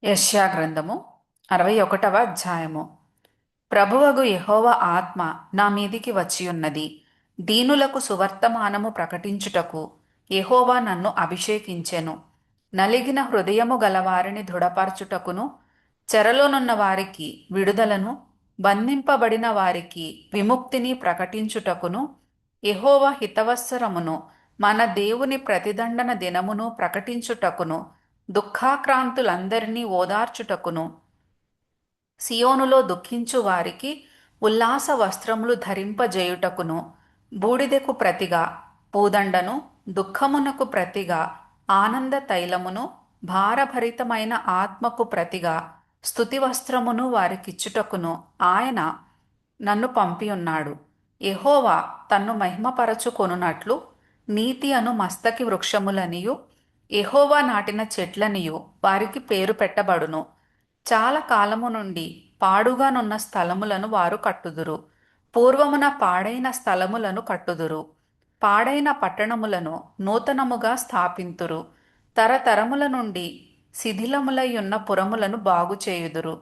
యెషయా గ్రంథము 61వ అధ్యాయము. ప్రభువగు యెహోవా ఆత్మ నా మీదికి వచ్చియున్నది. దీనులకు సువర్తమానము ప్రకటించుటకు యెహోవా నన్ను అభిషేకించెను. నలిగిన హృదయము గలవారిని దృఢపరచుటకును, చెరలోనున్న వారికి విడుదలను, బంధింపబడిన వారికి విముక్తిని ప్రకటించుటకును, యెహోవా హితవత్సరమును, మన దేవుని ప్రతిదండన దినమును ప్రకటించుటకును, దుఃఖాక్రాంతులందరినీ ఓదార్చుటకును, సియోనులో దుఃఖించు వారికి ఉల్లాస వస్త్రములు ధరింపజేయుటకును, బూడిదెకు ప్రతిగా పూదండను, దుఃఖమునకు ప్రతిగా ఆనంద తైలమును, భారభరితమైన ఆత్మకు ప్రతిగా స్తుతి వస్త్రమును వారికిచ్చుటకును ఆయన నన్ను పంపియున్నాడు. యెహోవా తన్ను మహిమపరచుకొనున్నట్లు నీతి అను మస్తకి వృక్షములనియు యెహోవా నాటిన చెట్లనియు వారికి పేరు పెట్టబడును. చాలా కాలము నుండి పాడుగానున్న స్థలములను వారు కట్టుదురు. పూర్వమున పాడైన స్థలములను కట్టుదురు. పాడైన పట్టణములను నూతనముగా స్థాపింతురు. తరతరముల నుండి శిథిలములయ్యున్న పురములను బాగుచేయుదురు.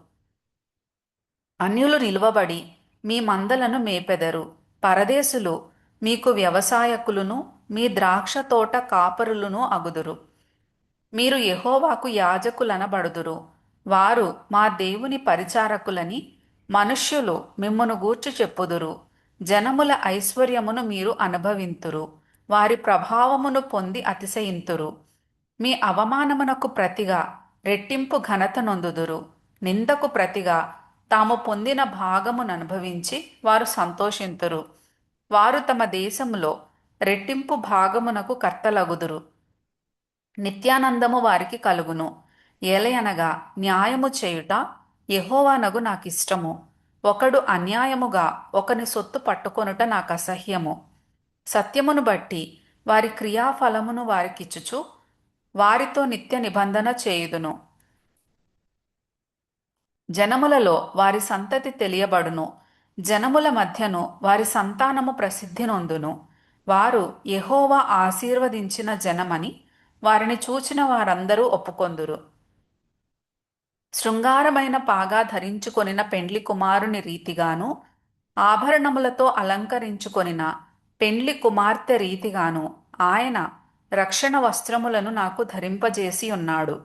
అన్యులు నిలువబడి మీ మందలను మేపెదరు. పరదేశులు మీకు వ్యవసాయకులును మీ ద్రాక్ష తోట కాపరులును అగుదురు. మీరు యెహోవాకు యాజకులనబడుదురు. వారు మా దేవుని పరిచారకులని మనుష్యులు మిమ్మును గూర్చి చెప్పుదురు. జనముల ఐశ్వర్యమును మీరు అనుభవింతురు. వారి ప్రభావమును పొంది అతిశయింతురు. మీ అవమానమునకు ప్రతిగా రెట్టింపు ఘనత నొందుదురు. నిందకు ప్రతిగా తాము పొందిన భాగమును అనుభవించి వారు సంతోషింతురు. వారు తమ దేశములో రెట్టింపు భాగమునకు కర్తలగుదురు. నిత్యానందము వారికి కలుగును. ఏలయనగా న్యాయము చేయుట యెహోవానగు నాకిష్టము. ఒకడు అన్యాయముగా ఒకని సొత్తు పట్టుకొనుట నాకు అసహ్యము. సత్యమును బట్టి వారి క్రియాఫలమును వారికిచ్చుచు వారితో నిత్య నిబంధన చేయుదును. జనములలో వారి సంతతి తెలియబడును. జనముల మధ్యను వారి సంతానము ప్రసిద్ధి నొందును. వారు యెహోవా ఆశీర్వదించిన జనమని వారిని చూచిన వారందరూ ఒప్పుకొందురు. శృంగారమైన పాగా ధరించుకొనిన పెండ్లి కుమారుని రీతిగాను, ఆభరణములతో అలంకరించుకొనిన పెండ్లి కుమార్తె రీతిగాను ఆయన రక్షణ వస్త్రములను నాకు ధరింపజేసి ఉన్నాడు.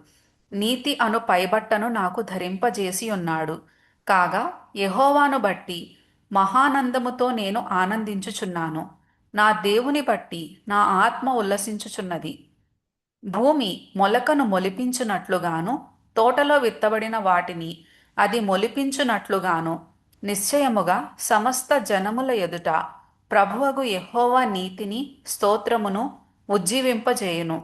నీతి అను పైబట్టను నాకు ధరింపజేసి ఉన్నాడు. కాగా యెహోవాను బట్టి మహానందముతో నేను ఆనందించుచున్నాను. నా దేవుని బట్టి నా ఆత్మ ఉల్లసించుచున్నది. భూమి మొలకను మొలిపించునట్లుగాను, తోటలో విత్తబడిన వాటిని అది మొలిపించునట్లుగాను నిశ్చయముగా సమస్త జనముల ఎదుట ప్రభువగు యెహోవా నీతిని స్తోత్రమును ఉజ్జీవింపజేయును.